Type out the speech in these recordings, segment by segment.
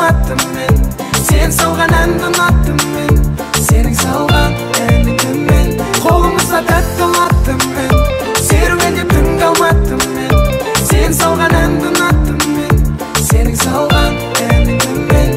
kalmattım men. Sen salgan әнді ұнаттым мен. Senin salgan әніңді мен. Қолымызда тәттілаттым мен. Серуендеп түн қалматтым мен. Sen salgan әнді ұнаттым мен. Senin salgan әніңді мен.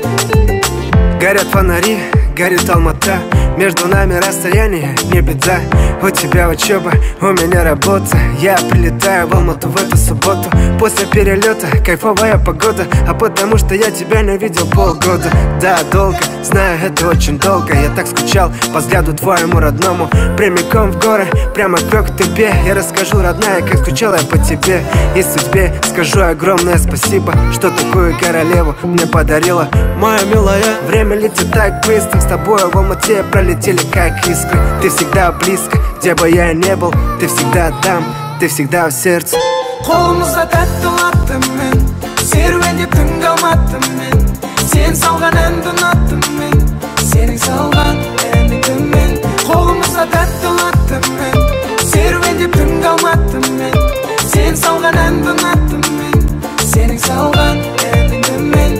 Горят фонари, горит Алмата. Между нами расстояние, не беда. У тебя учеба, у меня работа. Я прилетаю в Алмату в эту субботу. После перелета кайфовая погода. А потому что я тебя не видел полгода. Да, долго, знаю, это очень долго. Я так скучал по взгляду твоему родному. Прямиком в горы, прямо к тебе. Я расскажу, родная, как скучал я по тебе. И судьбе скажу огромное спасибо, что такую королеву мне подарила. Моя милая, время летит так быстро. С тобой в Алмате пролетели как искры. Ты всегда близко, где бы я ни был. Ты всегда там, ты всегда в сердце. Қолымызда тәттілаттым мен. Серуендеп түн қалматтым мен. Sen salgan әнді ұнаттым мен. Senin salgan әніңді мен. Қолымызда тәттілаттым мен. Серуендеп түн қалматтым мен. Sen salgan әнді ұнаттым мен. Senin salgan әніңді мен.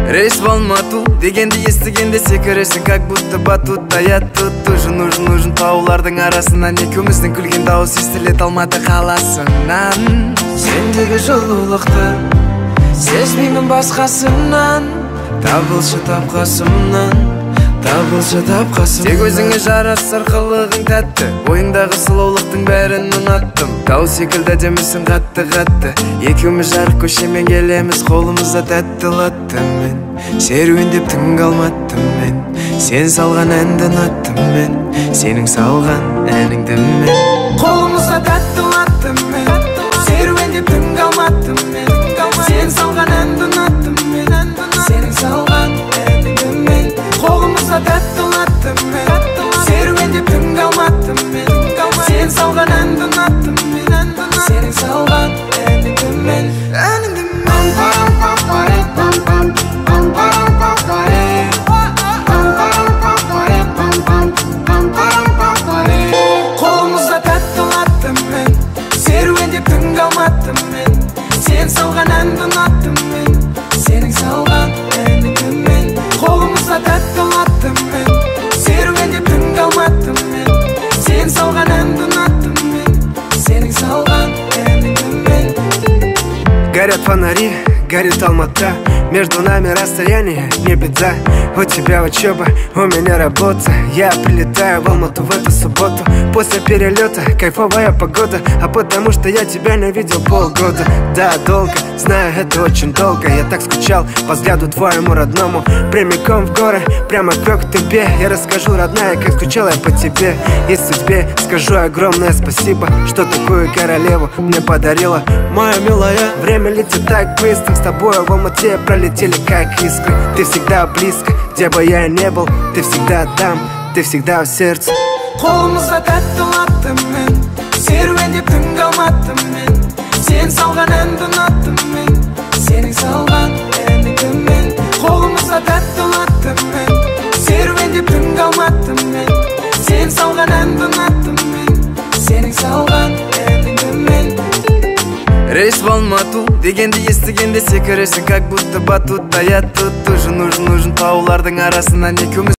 Рейс в Алмату дегенді естігенде секіресің, как будто батутта. Я тут нужен таулардың арасынан. Екеуміздің күлген дауыс естілет Алматы қаласынан. Сендегі жылулықты сезбеймін басқасынан. Табылшы тапқасымнан, табылшы тапқасым. Тек өзіңе жарасар қылығың тәтті. Ойыңдағы сұлулықтың бәрін ұнаттым. Тау секілді демісің қатты. Екеуміз жарық көшемен келеміз, қолымызда тәттілаттым мен. Серуендеп түн қалматтым мен. Сен салған әнді ұнаттым мен. Сенің салған әніңді мен. Қолымызда тәттілаттым мен. Серуендеп түн қалматтым мен. Sen salgan әнді ұнаттым мен. Senin salgan әніңді мен. Қолымызда тәттілаттым мен. Серуендеп түн қалматтым мен. Sen salgan әнді ұнаттым мен. Senin salgan әніңді мен. Әніңді мен. Қолымызда тәттілаттым мен. Серуендеп түн қалматтым мен. Sen salgan әнді ұнаттым мен. Senin salgan әніңді мен. Қолымызда тәттілаттым мен. Серуендеп түн қалматтым мен. Sen salgan әнді ұнаттым мен. Senin salgan әніңді мен. Горят фонари, горит Алмата. Между нами расстояние, не беда. У тебя учеба, у меня работа. Я прилетаю в Алмату в эту субботу. После перелета кайфовая погода. А потому что я тебя не видел полгода. Да, долго, знаю, это очень долго. Я так скучал по взгляду твоему родному. Прямиком в горы, прямо к тебе. Я расскажу, родная, как скучал я по тебе. И судьбе скажу огромное спасибо, что такую королеву мне подарила. Моя милая, время летит так быстро. С тобой в Алмате пролетели как искры. Ты всегда близко, где бы я ни был. Ты всегда там, ты всегда в сердце. Қолымызда тәттілаттым мен. Серуендеп түн қалматтым мен. Sen salgan әнді ұнаттым мен. Senin salgan әніңді мен. Қолымызда тәттілаттым мен. Серуендеп түн қалматтым мен. Sen salgan әнді ұнаттым мен. Senin salgan әніңді мен. Рейс в Алмату дегенді естігенде секіресің, как будто батутта. Я тут нужен таулардың арасынан. Екеуміз